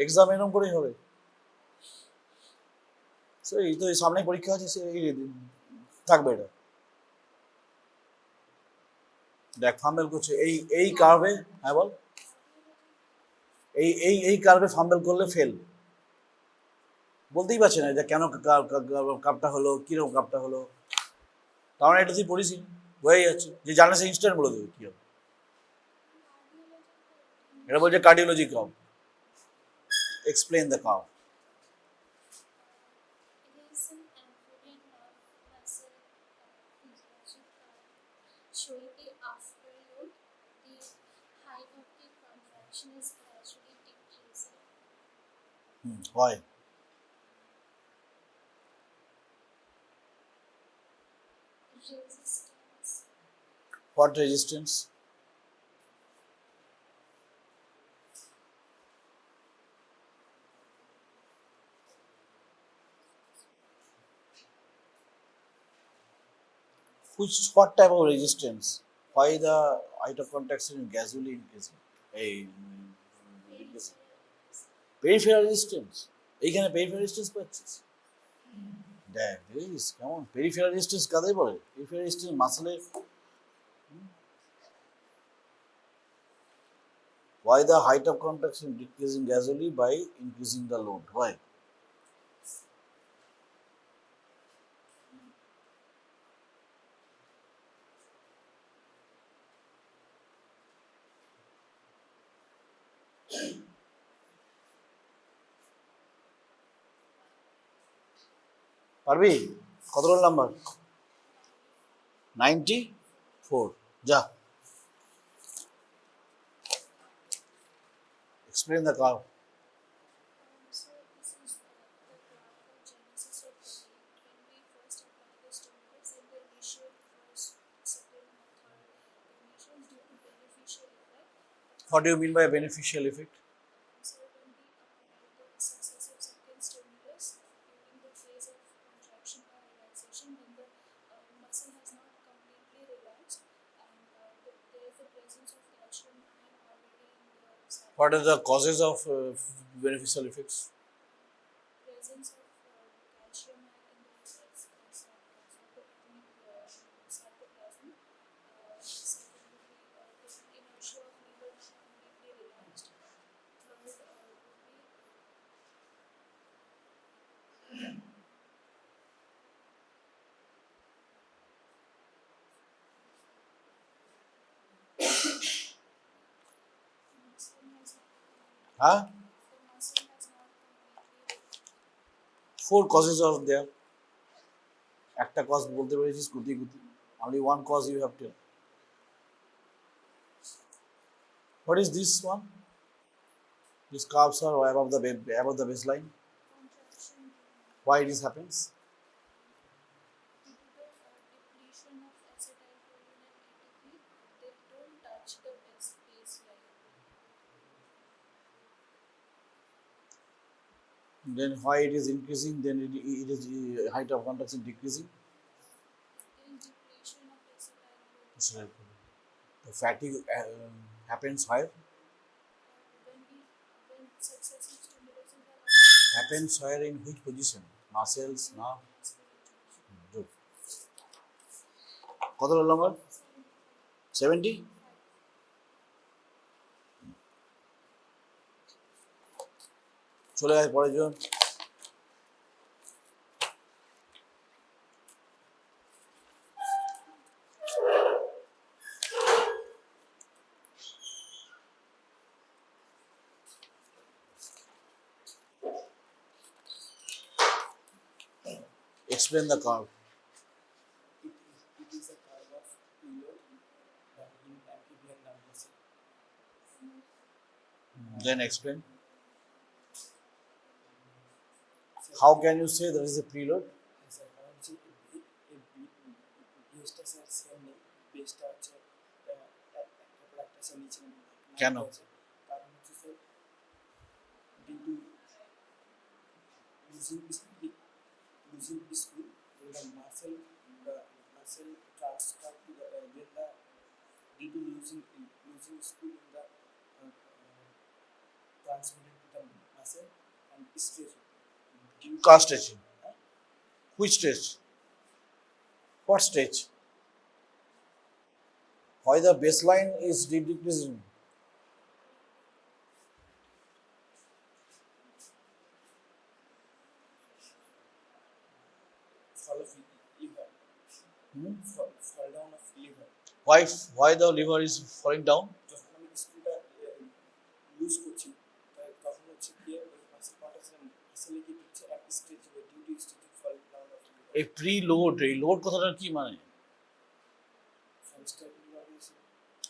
Exam এরকম করেই হবে। এই তো এই সামনে পরীক্ষা আছে, থাকবে এটা। দেখ ফাম্বেল করছে এই কার্ভে। হ্যাঁ বল। এই কার্ভে ফাম্বেল করলে ফেল। বলতেই পারছে না যে কেন কাপটা হলো, কিরকম কাপটা হলো। কারণ এটা তুই পড়িস, হয়ে যাচ্ছে, যে জানে সে ইনস্ট্যান্ট বলে দেবে কি হবে। এটা বলছে cardiology curve, explain the curve. Showing the afterload, the height of the contraction is gradually decreasing. Why? Resistance. What resistance? What type of resistance? Why the height of contraction is gradually increasing? Peripheral resistance. এইখানে peripheral resistance পাচ্ছিস? দেখ দেখিস কেমন peripheral resistance কাদের বলে? Peripheral resistance মাসলে। Why the height of contraction decreasing gradually by increasing the load? Why? পারবি? কত roll number? 94। যা। Explain the curve. So this is the graph of genesis of body. When we first apply the stimulus in the initial first, second, or third conditions due to beneficial effect. What do you mean by a beneficial effect? So when we apply the successive second stimulus during the phase of contraction or relaxation, when the muscle has not completely relaxed and there is the presence of calcium ion already in the What are the causes of beneficial effects? presence of calcium ion in the cytoplasm. Secondly, the inertia of liver not completely relaxed. Third would be Huh? the muscle has not completely 4 causes are there. একটা cause বলতে পেরেছিস গুটি গুটি। Only one cause you have to. What is this one? These curves are above the baseline. contraction Why this happens? due to the depletion of acetylcholine and ATP. They don't touch the baseline. Then why it is increasing? Then it is height of contraction decreasing. There is depletion of acetylcholine. The fatigue happens where? When successive stimulation are applied Happens where, in which position? Muscles, nerve. Good. কত roll number? 70? চলে যায় পরের জন। Explain the curve. It is a curve of preload in amphibian nerve muscle. Then explain. How can you say there is a preload? Sir কারণ হচ্ছে বেসটা sir same নেই, বেসটা হচ্ছে একটা পর একটা স্যার নিচে কেন? কারণ হচ্ছে sir due to losing school when the muscle transfer to the when the due to losing school in the transmitted to the muscle and stretch it. Due Car stretching. Which stretch? What stretch? Why the baseline is decreasing? fall of liver, Hmm? fall down of liver. Why the liver is falling down? যখন আমি স্ক্রুটা loose করছি তখন হচ্ছে গিয়ে ওই muscle পার্টটা মাসেলে গিয়ে ঢুকছে এক stage due to stage fall down of liver এই প্রিলোড, এই লোড কথাটা কি মানে? ফার্স্ট লিভার হয়েছে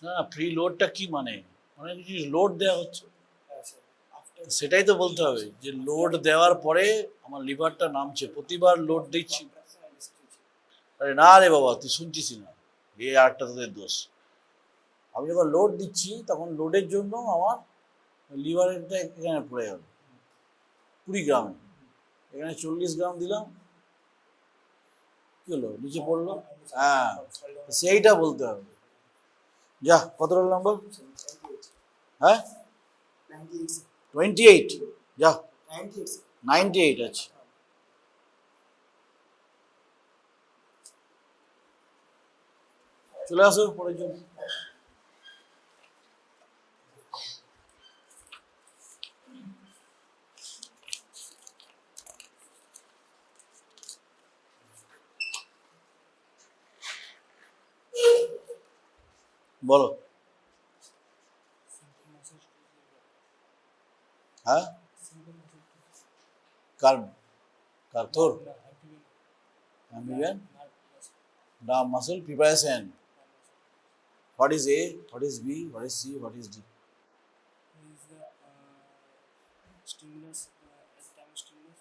না, প্রিলোডটা কি মানে? মানে কিছু লোড দেওয়া হচ্ছে, হ্যাঁ স্যার আফটার সেটাই তো বলতে হবে যে লোড দেওয়ার পরে আমার লিভারটা নামছে, প্রতিবার লোড দিচ্ছি। কন্ট্রাকশন এন্ড স্ট্রেচ আরে না রে বাবা, তুই শুনছিস না, এই আরেকটা তোদের দোষ। আমি যখন লোড দিচ্ছি তখন লোডের জন্য আমার লিভারেরটা এখানে পড়ে গেল 20 গ্রাম, এখানে 40 গ্রাম দিলাম, কি হলো, নিচে পড়লো। হ্যাঁ, সেইটা বলতে হবে। যা, কত রোল নাম্বার? হ্যাঁ, 28। যা, 98 আছে। চলে আসো পরের জন্য। বলো। হ্যাঁ, কার কার তোর? Amphibian, the muscle preparation. What is A? What is B? What is C? What is D? is the stimulus as time stimulus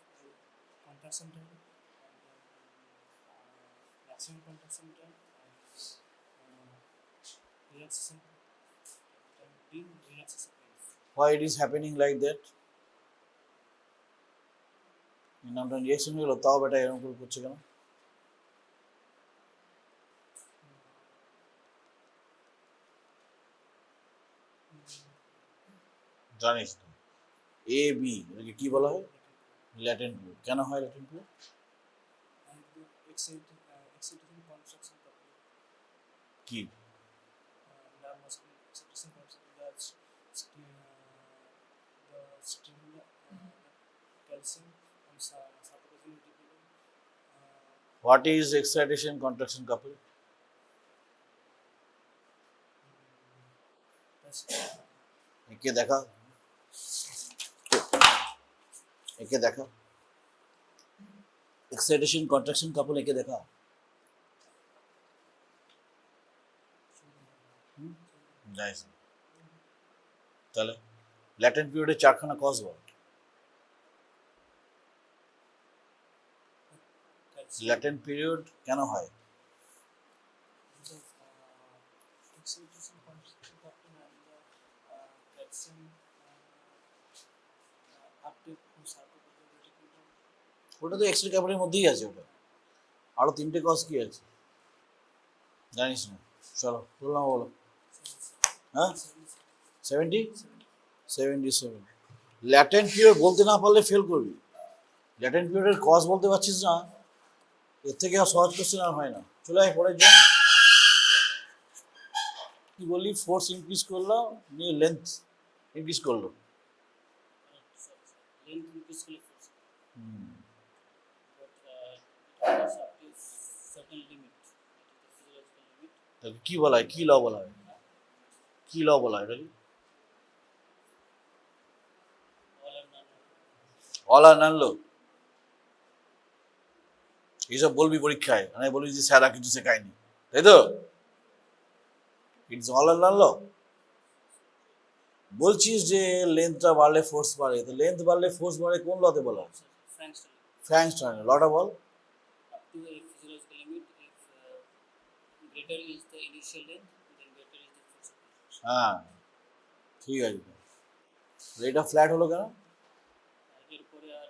contraction time maximum contraction time relaxation time being relaxation phase. Why it is happening like that? নামটা reaction হলো, তাও বেটা এরকম করে করছে কেন? জানিস না? এ বি এটাকে কি বলা হয়? Latent flu. কেন হয় latent flu? And the excitation contraction couple কি? nerve muscle excitation contraction the stimulus calcium and cytoplasm dependent What is excitation contraction couple? একে দেখা, একে দেখা, এক্সাইটেশন কন্ট্রাকশন কাপল, একে দেখা। জানিস না? তাহলে ল্যাটেন্ট পিরিয়ডে 4খানা কজ বল। ল্যাটেন্ট পিরিয়ড কেন হয়? excitation contraction couple and the calcium uptake from cytoplasm reticulum ওটা তো এক্সট্রা ক্যাপের মধ্যেই আছে। ওটা আরো 3টে কজ কি আছে জানিস না? চলো বললাম, বলো। হ্যাঁ, 77। ল্যাটেন্ট পিরিয়ড বলতে না পারলে ফেল করবি। ল্যাটেন্ট পিরিয়ডের কজ বলতে পারছিস না, এর থেকে আর সহজ কোশ্চেন আর হয় না। চলে আয় পরের জন্য। কি বললি? ফোর্স ইনক্রিজ করলো, নিয়ে লেন্থ ইনক্রিজ করলো। length increase করলে force hmm, but it goes up to certain limit that is the physiological limit তাকে কি বলা হয়? কি ল বলা হয়? কি ল বলা হয় এটা? all or none অল আর নান ল। এইসব বলবি পরীক্ষায়, আমি বলবি যে স্যারা কিছু শেখায়নি, তাই তো? ইটস অল আর নান ল। বলছিস যে লেন্থটা বাড়লে ফোর্স বাড়ে, তো লেন্থ বাড়লে ফোর্স বাড়ে কোন লতে বলা হয়? Frank's law ফ্র্যাঙ্কস লটা বল। up to a physiological limit if greater is the initial length then greater is the force application হ্যাঁ, ঠিক আছে। এটা ফ্ল্যাট হলো কেন? এরপরে আর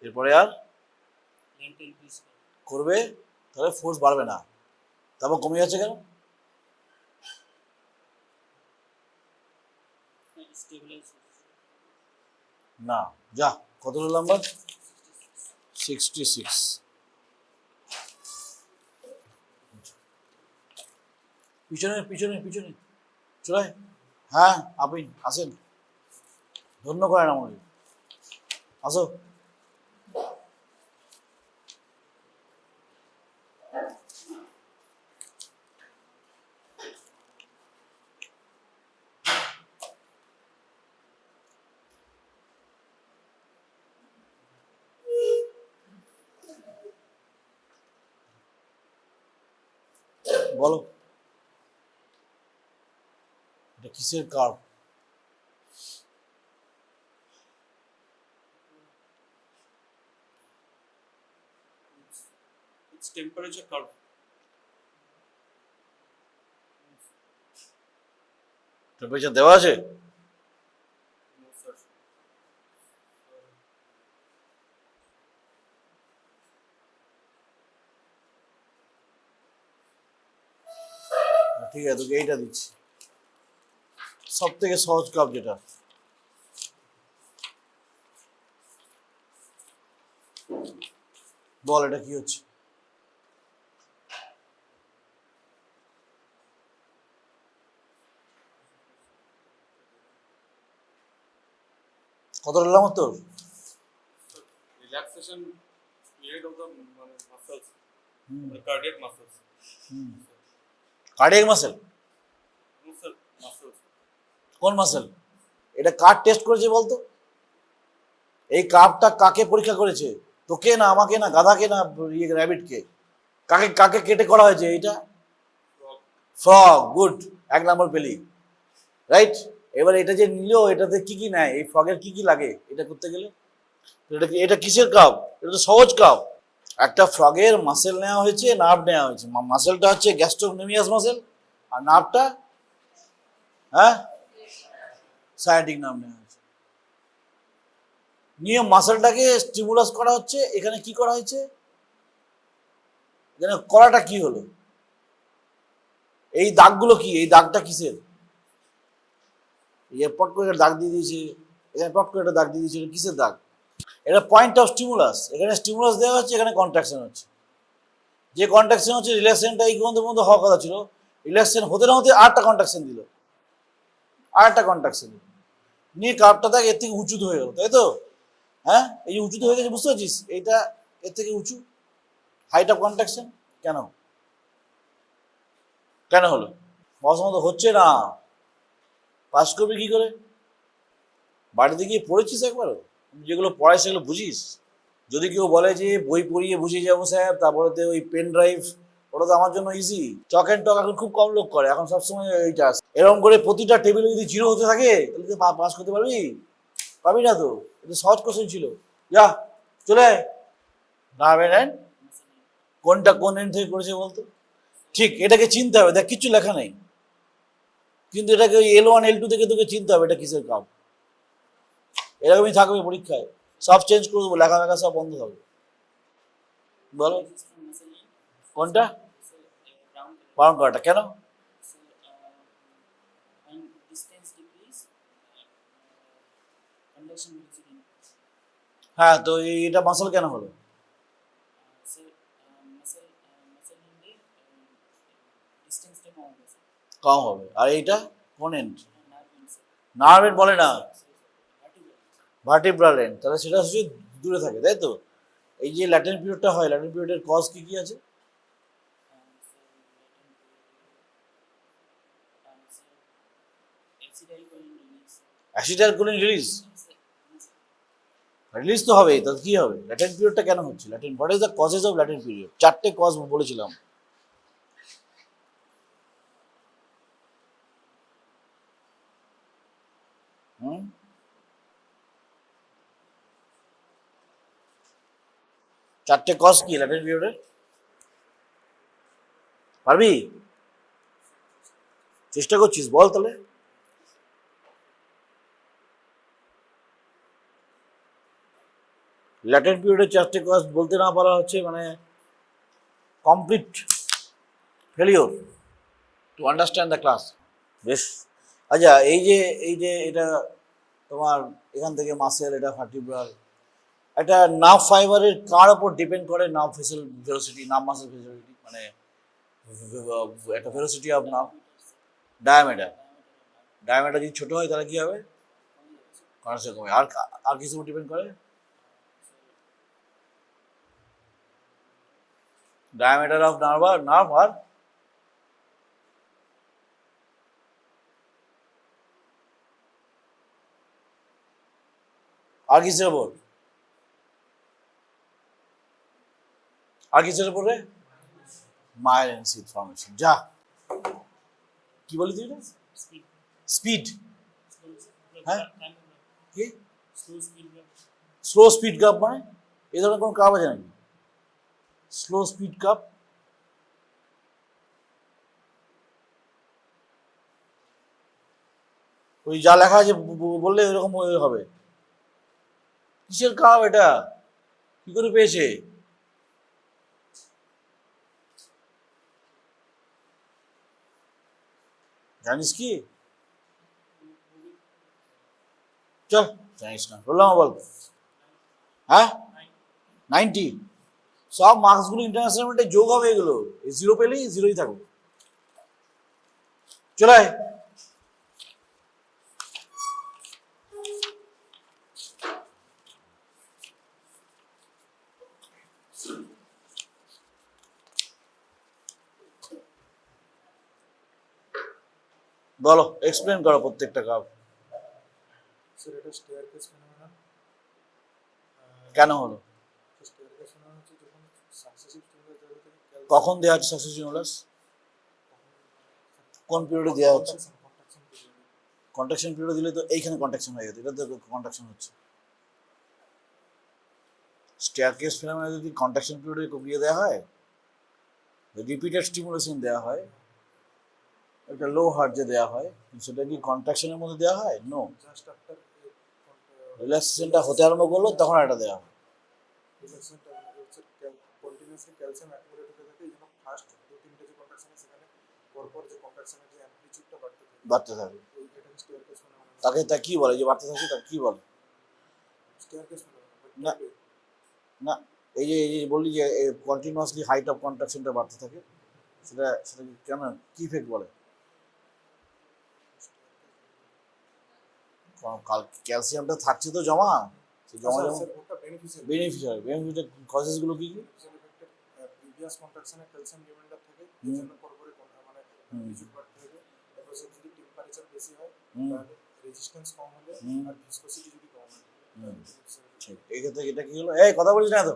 এরপরে আর length increase করবে, তাহলে ফোর্স বাড়বে না, তারপর কমে যাচ্ছে কেন? stabilize না, যা, কত হলো নাম্বার? 66। পিছনে পিছনে পিছনে চলে। হ্যাঁ, আপনি আসেন, ধন্য করেন আমাকে, আসো। বলো, এটা কিসের curve? It's temperature curve. Temperature দেওয়া আছে? No, sir. ঠিক আছে, তোকে এইটা দিচ্ছি, সব থেকে সহজ কাপ যেটা। বল, এটা কি হচ্ছে? কত বললাম তোর? Relaxation period of the muscles, the cardiac muscles. Cardiac muscle? No, sir. Muscles. কোন মাসেল? এটা কার টেস্ট করেছে বলতো? এই কাপটা কাকে পরীক্ষা করেছে? তোকে না আমাকে না গাধাকে না র্যাবিটকে? কাকে কাকে কেটে করা হয়েছে এইটা? Frog. ফ্রগ, গুড, 1 নম্বর পেলি, রাইট। এবার এটা যে নিল, এটাতে কি কি নেয়, এই ফ্রগের কি কি লাগে এটা করতে গেলে? এটা কিসের কাপ? এটা তো সহজ কাপ। একটা ফ্রগের মাসেল নেওয়া হয়েছে, নার্ভ নেওয়া হয়েছে। মাসেলটা হচ্ছে গ্যাস্ট্রোনেমিয়াস মাসেল, আর নার্ভটা, হ্যাঁ, সায়াটিক নার্ভ নেওয়া হয়েছে। নিয়ে মাসেলটাকে স্টিমুলাস করা হচ্ছে। এখানে কি করা হয়েছে? এখানে করাটা কি হলো? এই দাগগুলো কি? এই দাগটা কিসের? এই পট করে একটা দাগ দিয়ে দিয়েছে, এখানে পট করে একটা দাগ দিয়ে দিয়েছে, এটা কিসের দাগ? এটা পয়েন্ট অফ স্টিমুলাস। এখানে স্টিমুলাস দেওয়া হচ্ছে, এখানে কন্ট্রাকশন হচ্ছে। যে কন্ট্রাকশন হচ্ছে, রিল্যাক্সেশনটা এই পর্যন্ত হওয়ার কথা ছিল, রিল্যাক্সেশন হতে না হতে আরেকটা কন্ট্রাকশন দিল, আরেকটা কন্ট্রাকশন দিল, নিয়ে কাপটা দেখ এর থেকে উঁচু হয়ে গেল, তাই তো? হ্যাঁ, এই যে উঁচুতে হয়ে গেছে, বুঝতে পারছিস? এইটা এর থেকে উঁচু, হাইট অফ কন্ট্রাকশন। কেন কেন হলো? পছন্দ হচ্ছে না, পাস করবি কি করে? বাড়িতে গিয়ে পড়েছিস একবারও? যেগুলো পড়ায় সেগুলো বুঝিস? যদি কেউ বলে যে বই পড়িয়ে বুঝিয়ে যাবো স্যার, তারপরে তো ওই পেন ড্রাইভ, ওটা তো আমার জন্য ইজি। চক অ্যান্ড টক এখন খুব কম লোক করে, এখন সবসময় এইটা আসে। এরকম করে প্রতিটা টেবিলে যদি জিরো হতে থাকে, তাহলে তো পাস করতে পারবি? পারবি না তো। এটা সহজ কোশ্চেন ছিল। যা, চলে আয়। নার্ভের এন্ড, কোনটা কোন এন্ড থেকে করেছে বলতো? ঠিক, এটাকে চিনতে হবে। দেখ, কিচ্ছু লেখা নেই, কিন্তু এটাকে ওই L1 L2 থেকে তোকে চিনতে হবে এটা কিসের কাপ। এরকমই থাকবে পরীক্ষায়, সব চেঞ্জ করে দেবো, লেখা লেখা সব বন্ধ হবে। বলো, কোনটা? ব্রাউন কালারটা কেন? When distance decrease, conduction will increase. হ্যাঁ, তো এটা মাসল কেন হলো? So muscle in the distance টা কম হবে স্যার, কম হবে। আর এইটা কোন end? nerve end sir, nerve end বলে না, vertebral. Vertebral and. তাহলে সেটা হচ্ছে দূরে থাকে, তাই তো? এই যে ল্যাটেন পিরিয়ডটা হয়, ল্যাটেন পিরিয়ডের কজ কি কি আছে? Acetylcholine release. Acetylcholine release. Release তো হবেই, তাহলে কি হবে? ল্যাটেন পিরিয়ডটা কেন হচ্ছে? Latent, what is the causes of latent period? 4টে কজ বলেছিলাম। হুম, 4টে কজ কি ল্যাটেন পিরিয়ডের? পারবি? চেষ্টা করছিস, বল তাহলে। ল্যাটেন পিরিয়ডের 4টে কজ বলতে না পারা হচ্ছে মানে complete failure to understand the class. বেশ, আচ্ছা, এই যে এটা তোমার এখান থেকে মাসেল, এটা ভার্টিব্রাল। একটা নার্ভ ফাইবারের কার ওপর ডিপেন্ড করে nerve vessel velocity, nerve muscle velocity, মানে একটা velocity of nerve diameter. Diameter যদি ছোট হয় তাহলে কি হবে? কনস্ট্যান্ট কমে। আর কিছু ডিপেন্ড করে? ডায়ামিটার অফ নার্ভ আর কিসের উপর? আর কিসের উপরে? Myelin sheath formation. যা, কি বলি তুই? Speed. স্পিড? হ্যাঁ? কি Slow speed. Slow speed cup মানে? এই ধরনের কোনো কাপ আছে নাকি? Slow speed cup? ওই যা লেখা আছে বললে এরকম হবে? কিসের কাপ এটা? কি করে পেয়েছে? জানিস কি? চল, জানিস না, বললাম বল। হ্যাঁ, 90। সব মার্কসগুলো ইন্টারন্যাশনাল মিটে যোগ হবে, এগুলো জিরো পেলেই জিরোই থাকবে। চলে আয়। বলো, এক্সপ্লেন করো প্রত্যেকটা কাপ স্যার এটা স্টেয়ারকেস ফেনোমেনন। কেন হলো, স্টেয়ারকেস ফেনোমেনন হচ্ছে যখন সাকসেসিভ স্টিমুলাস দেওয়া থেকে কখন দেওয়া হচ্ছে সাকসেস স্টিমুলাস, কোন পিরিয়ডে দেওয়া হচ্ছে? Contraction period. কন্ট্রাকশন পিরিয়ড দিলে তো এইখানে কন্ট্রাকশন হয়ে যেত, এটা তো কন্ট্রাকশন হচ্ছে। স্টেয়ারকেস ফেনোমেনন যদি কন্ট্রাকশন পিরিয়ডে দিয়ে দেওয়া হয়, রিপিটেড স্টিমুলেশন দেওয়া হয়, একটা লো হার্টজে দেওয়া হয়, সেটা কি কন্ট্রাকশনের মধ্যে দেওয়া হয়? নো, জাস্ট আফটার রিল্যাক্সেশনটা হতে আরম্ভ করলো তখন এটা দেওয়া হয়। রিল্যাক্সেশনটা হচ্ছে কন্টিনিউয়াসলি ক্যালসিয়াম অ্যাকুমুলেট হতে থাকে, এই জন্য ফার্স্ট 2-3টে যে কন্ট্রাকশন সেখানে পরপর যে কন্ট্রাকশনের যে অ্যামপ্লিটিউডটা বাড়তে থাকে, বাড়তে থাকে, এটাকে স্টেয়ারকেস ফেনোমেনন। তাকে তা কি বলে? যে বাড়তে থাকে তাকে কি বলে? স্টেয়ারকেস ফেনোমেনন না। না, এই যে বললি যে কন্টিনিউয়াসলি হাইট অফ কন্ট্রাকশনটা বাড়তে থাকে, সেটা কি কেন, কি ইফেক্ট বলে? ক্যালসিয়ামটা থাকছে তো জমা, সেই জমা জমা স্যার ওটা বেনিফিশিয়াল বেনিফিট কজেসগুলো কি কি? বেনিফিশিয়াল এফেক্টের প্রিভিয়াস কন্ট্রাকশনে ক্যালসিয়াম রিমাইন্ডার থাকে, এই হুম। জন্য পরপরে মানে হুম। অ্যামপ্লিটিউড বাড়তে থাকে। তারপর স্যার যদি টেম্পারেচার বেশি হয় হুম। তাহলে রেজিস্ট্যান্স কম হলে হুম। আর ভিসকোসিটি যদি কম হয় হুম। তাহলে ঠিক, এই ক্ষেত্রে এটা কি হলো? এই কথা বলিস না তো,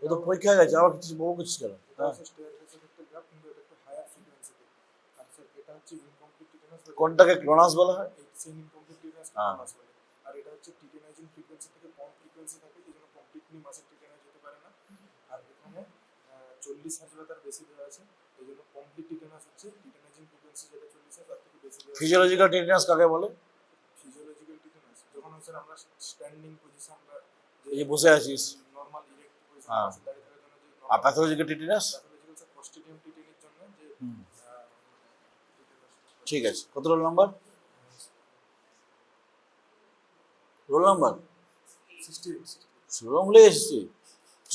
ও তো পরীক্ষা হয়ে গেছে, আবার কিছু বহু কিছু কেন? হ্যাঁ, স্টেয়ারকেস এফেক্টের গ্রাফ, কিন্তু এটা একটু হায়ার ফ্রিকোয়েন্সিতে। আর স্যার এটা হচ্ছে ইনকমপ্লিট টিটেনাস, কোনটাকে ক্লোনাস বলা হয়? এই সেম ইনকমপ্লিট টিটেনাস হ্যাঁ। ক্লোনাস বলে। আর এটা হচ্ছে টিটেনাইজিং ফ্রিকোয়েন্সি থেকে কম ফ্রিকোয়েন্সি থাকে, এই জন্য কমপ্লিটলি মাসেল টিটেনাইজ যেতে পারে না। আর এখানে 40 হার্জ বা তার বেশি দেওয়া আছে, এই জন্য কমপ্লিট টিটেনাস হচ্ছে টিটেনাইজিং ফ্রিকোয়েন্সি যেটা 40 হার্জ তার থেকে বেশি দেওয়া আছে। ফিজিওলজিক্যাল টেকনিক্স কাকে বলে? ফিজিওলজিক্যাল টিটেনাস যখন হচ্ছে আমরা স্ট্যান্ডিং পজিশন বা এই যে বসে আছিস, নরমাল ইরেক্ট পজিশন হ্যাঁ। আছে দাঁড়িয়ে থাকার জন্য যে আর pathological techniques? Pathological sir clostridium টিটেনের জন্য যে ঠিক আছে, কত roll number? Roll number 68 roll ভুলে এসেছি।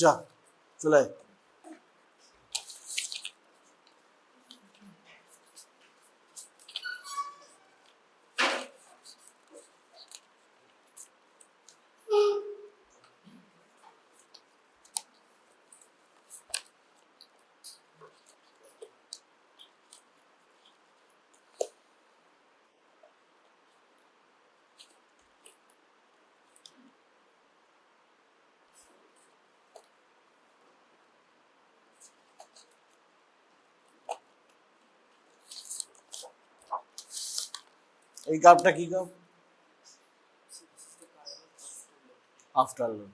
যা, চলে আয়। এই কাপটা কি cup? After load.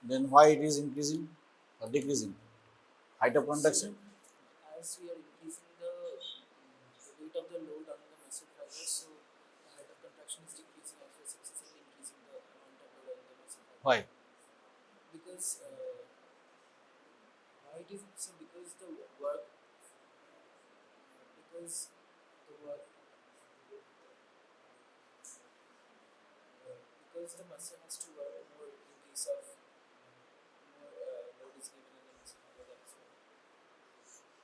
Then why it is increasing or decreasing? Height of contraction? As we are increasing the weight of the load on the muscle fibers, so the height of contraction is decreasing as we are successively increasing the amount of load on the muscle fibers. Why? Because why it is so? Because the work because the muscle has to work more in case of more load is given in the muscle. That's why.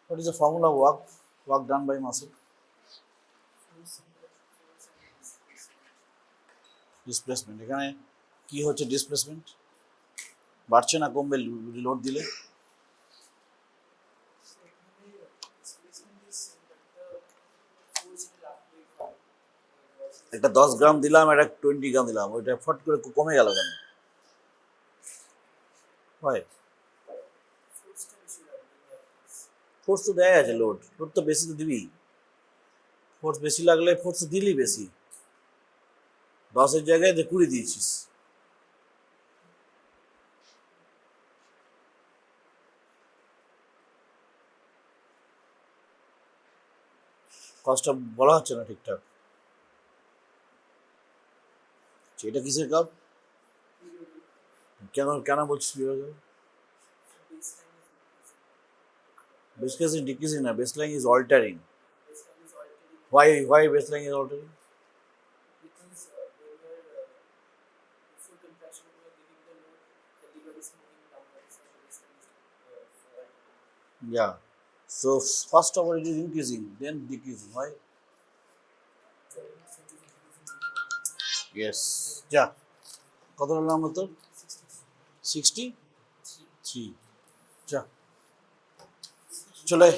What is the formula of work done by muscle? Force and displacement. Displacement. এখানে কি হচ্ছে displacement? বাড়ছে না কমবে load দিলে? So এখানে displacement is that the force it will apply from একটা 10 গ্রাম দিলাম, একটা 20 গ্রাম দিলাম, ওইটা ফট করে কমে গেল কেন? হয় force টা বেশি লাগবে। ফোর্স তো দেয় আছে, লোড তো বেশি তো দিবি। ফোর্স বেশি লাগলে ফোর্স দিলি বেশি, 10-এর জায়গায় 20 দিয়েছিস। কষ্টটা বলা হচ্ছে না ঠিকঠাক। এটা কিসের কাপ? কেন বলছিস বেসলাইন ইজ ডিক্রিজিং না, baseline is altering. Baseline is altering Why baseline is altering? because when you are full contraction you are giving the load, the liver is moving downwards and the baseline is altering. Yeah. So first of all it is increasing, then decreasing. Why? Yes. যা কত নাম তো 63 যা চলে।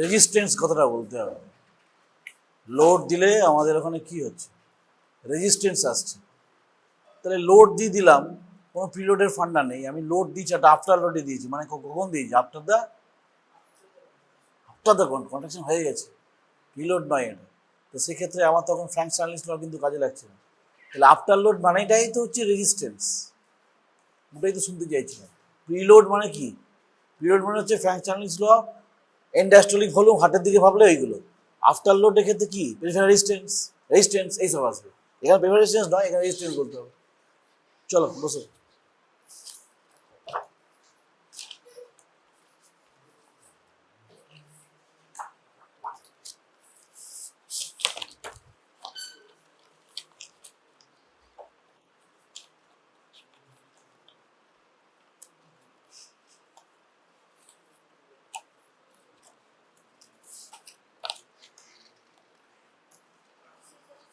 Resistance কথাটা বলতে হবে। Load দিলে আমাদের ওখানে কি হচ্ছে? রেজিস্ট্যান্স আসছে। তাহলে লোড দিয়ে দিলাম, কোনো প্রিলোডের ফান্ডা নেই, আমি লোড দিচ্ছি, একটা আফটার লোডে দিয়েছি, মানে কখন দিয়েছি? আফটার দ্য কন্ট্রাকশন হয়ে গেছে, প্রিলোড নয় এটা। তো সেক্ষেত্রে আমার তখন ফ্র্যাঙ্ক স্টার্লিংস ল কিন্তু কাজে লাগছে না। তাহলে আফটার লোড মানেটাই তো হচ্ছে রেজিস্ট্যান্স, ওটাই তো শুনতে চাইছিলাম। প্রিলোড মানে কি? প্রিলোড মানে হচ্ছে ফ্র্যাঙ্ক স্টার্লিংস ল, এন্ডাস্ট্রলিক ভলিউম হাতের দিকে ভাবলে ওইগুলো। আফটার লোডের ক্ষেত্রে কি? পেরিফেরাল রেজিস্ট্যান্স এইসব আসবে। এখানে পেরিফেরাল রেজিস্ট্যান্স নয়, এখানে রেজিস্ট্যান্স বলতে হবে। চলো বসো।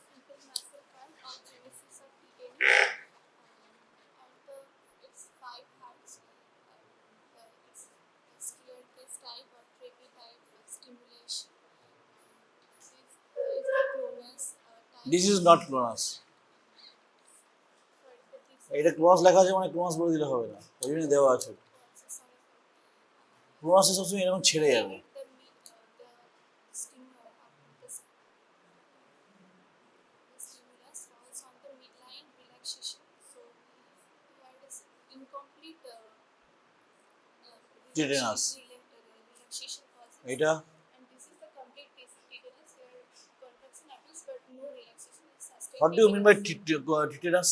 Simple muscle cramp or genesis of PTNS, and its 5 parts. It's steer case type or trachea type of stimulation. This is the clonus type. This is not clonus. Sorry for this. এটা ক্লোনাস লেখা আছে মানে ক্লোনাস বলে দিলে হবে না, ওই জন্য দেওয়া আছে। Sorry. ক্লোনাস সবসময় এরকম ছেড়ে যাবে। The stimulus falls on the midline relaxation, so we had this incomplete Tenderness. relaxation causes. এটা And this is the complete case of tenderness where contraction happens but no relaxation is sustained. What do you mean by tetanus?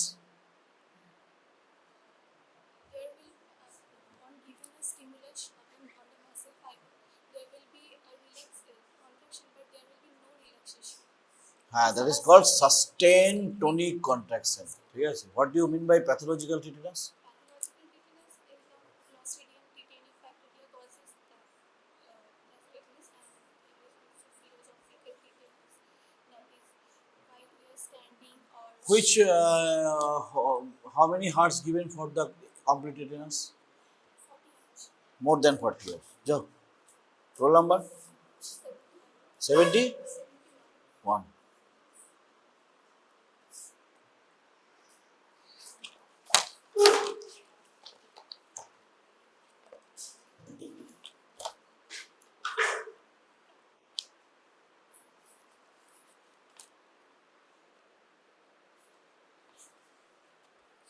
There will on given a stimulation on the muscle fiber, there will be a contraction but there will be no relaxation. হ্যাঁ, that is called sustain tonic contraction. ঠিক আছে। What do you mean by pathological tetanus? Pathological tetanus is the Clostridium tetani bacteria causes the tetanus, and there is also fears of fecal tetanus. That is while we are standing or Which how many hearts given for the complete tetanus? 40 inch. More than 40 years. যাও, roll number 71.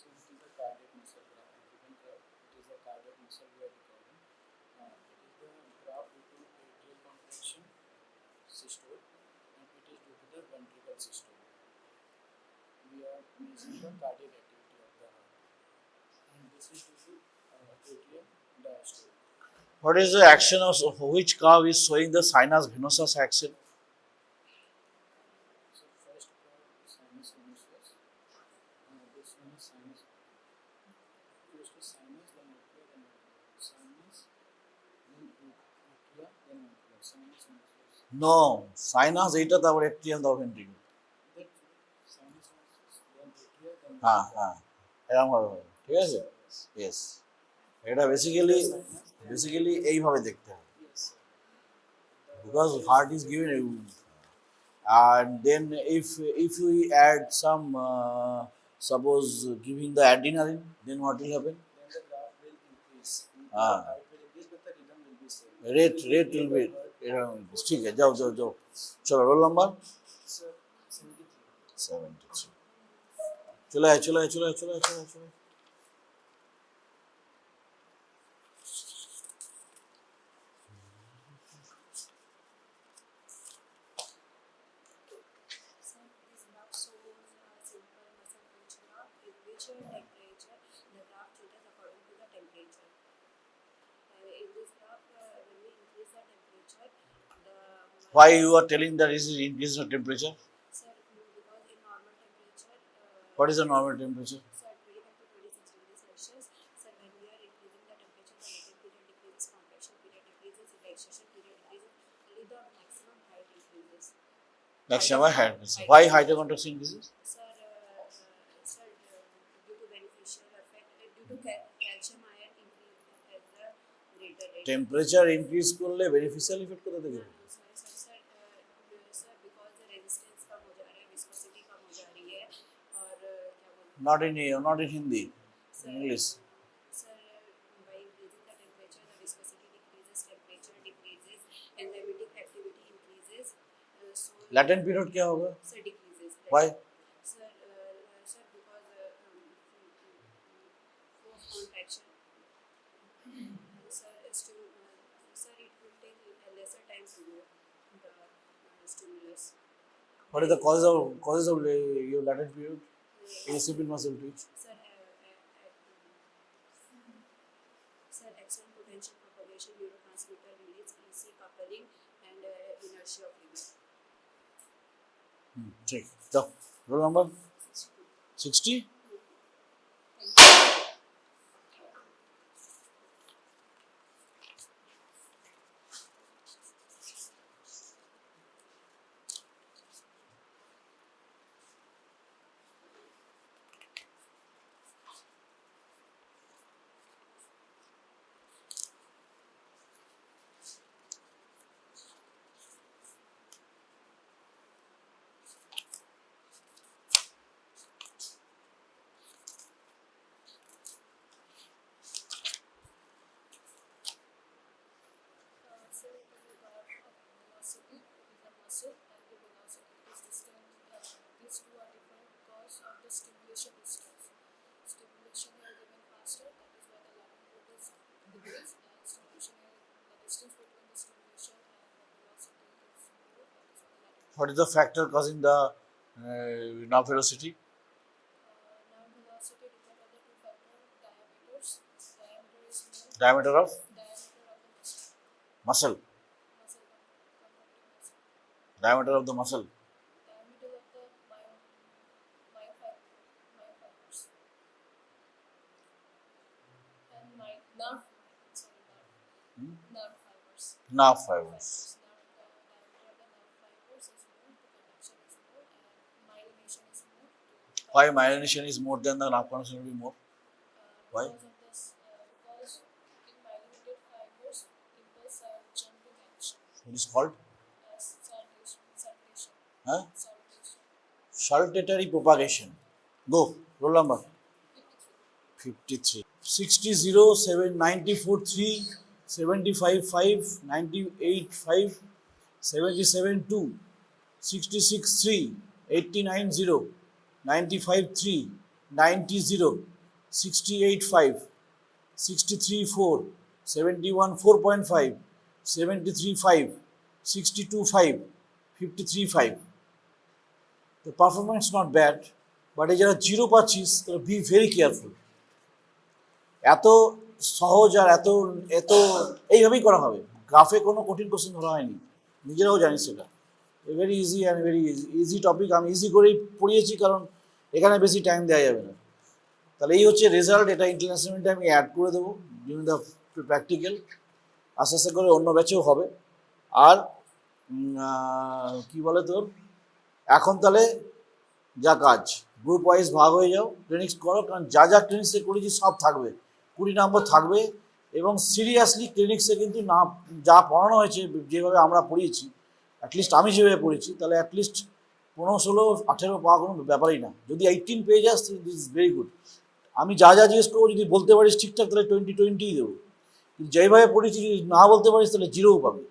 So it is a cardiac muscle graph. Given it is a cardiac muscle we are recording. It is the graph due to atrial contraction systole, and it is due to the ventricle systole. We are measuring the cardiac activity of the heart, and this is due to atrial diastole. What is the action of which curve is showing the sinus venosus action? So first curve is sinus venosus, This one is sinus. First is sinus, then atria, then ventricle. Sinus, then atria, then ventricle. Sinus, sinus. No sinus এইটা, তারপর atrium, তারপর ventricle. That sinus, then atria, then হ্যাঁ ventricle. হ্যাঁ, এরকম ভাবে হবে, ঠিক আছে। ইয়েস, এটা বেসিক্যালি এইভাবে দেখতে হবে, Yes, sir. because heart is given and then if we add some suppose giving the adrenaline, then what will happen? Then the graph will increase. Ah. The height will increase, but the rhythm will be same. rate will be এরকম। ঠিক আছে, যাও যাও যাও, চলো roll number Sir, 73. 73। চলে আয় চলে আয় চলে আয় চলে আয় চলে আয় চলে আয়। So this graph shows simple muscle tension graph in which temperature, the graph changes according to the temperature. In this graph, when we increase the temperature, the Why you are telling that this is increase in temperature? sir, because in normal temperature, What is the normal temperature? sir, 25 to 26 degrees Celsius. Sir, when we are increasing the temperature, the latent period decreases, contraction period decreases, relaxation period decreases, only the maximum height increases. Maximum height. Why height of contraction increases? Sir, due to beneficial effect, due to calcium ion increase at the greater rate. Temperature increase করলে beneficial effect কোথা থেকে হবে? Sir because resistance कम हो जा रहा है, viscosity कम हो जा रही है, और क्या बोलते Not in Hindi, in English. Sir by increasing the temperature, the viscosity decreases, temperature decreases, enzymatic activity increases, so Latent period क्या होगा? sir decreases. Why? Sir, because force contraction. Sir, sir, it will take a lesser time to do the stimulus. What is the causes of your latent period? In simple muscle twitch. Sir, sir, external potential propagation, neurotransmitter release, EC coupling, and inertia of limb. ঠিক, যাও roll number 60। So it is a graph of velocity with the muscle, and the velocity is distant. These two are different because of the stimulation distance. Stimulation is given faster, that is why the latent period is decreased, and stimulation is the distance between the stimulation and the velocity is more, that is why the latent What is the factor causing the nerve velocity? now velocity depends on the two factors, diameters. Diameter is more, Diameter of diameter of the muscle. muscle contracting muscle. Diameter of the muscle. Diameter of the myofibers and nerve fibers. Nerve fibers. Diameter of the nerve fibers is more, the conduction is more, and myelination is more. Why myelination is more than the nerve conduction will be more? Why? Because of this, because in myelinated fibers, impulse are jumping action It is called as saltation. huh? Saltation. Saltatory propagation. Go, roll number 53. 53. 60 0 7 94 3 75 5 98 5 77 2 66 3 89 0 95 3 90 0 68 5 63 4 71 4.5 73 5 62 5 53 5. The performance not bad, but এই যারা zero পাচ্ছিস তারা be very careful. এত সহজ আর এত এত এইভাবেই করা হবে, গ্রাফে কোনো কঠিন কোশ্চেন ধরা হয়নি, নিজেরাও জানিস সেটা। Very easy and very easy topic. আমি ইজি করেই পড়িয়েছি কারণ এখানে বেশি টাইম দেওয়া যাবে না। তাহলে এই হচ্ছে রেজাল্ট, এটা ইন্টারন্যাশনালটা আমি অ্যাড করে দেবো ডিউরিং দ্য প্র্যাকটিক্যাল, আস্তে আস্তে করে অন্য ব্যাচেও হবে। আর কি বলে তোর, এখন তাহলে যা কাজ গ্রুপ ওয়াইজ ভাগ হয়ে যাও, ট্রেনিংস করো, কারণ যা যা ট্রেনিংসে করেছি সব থাকবে, 20 নম্বর থাকবে। এবং সিরিয়াসলি ক্লিনিক্সে কিন্তু না যা পড়ানো হয়েছে, যেভাবে আমরা পড়িয়েছি, অ্যাটলিস্ট আমি যেভাবে পড়েছি, তাহলে অ্যাটলিস্ট 15, 16, 18 পাওয়া কোনো ব্যাপারই না। যদি 18 পেয়ে যাস, দিস ইজ ভেরি গুড। আমি যা যা জিজ্ঞেস করবো যদি বলতে পারিস ঠিকঠাক, তাহলে 20 20ই দেবো। কিন্তু যেইভাবে পড়েছি যদি না বলতে পারিস, তাহলে 0 পাবি।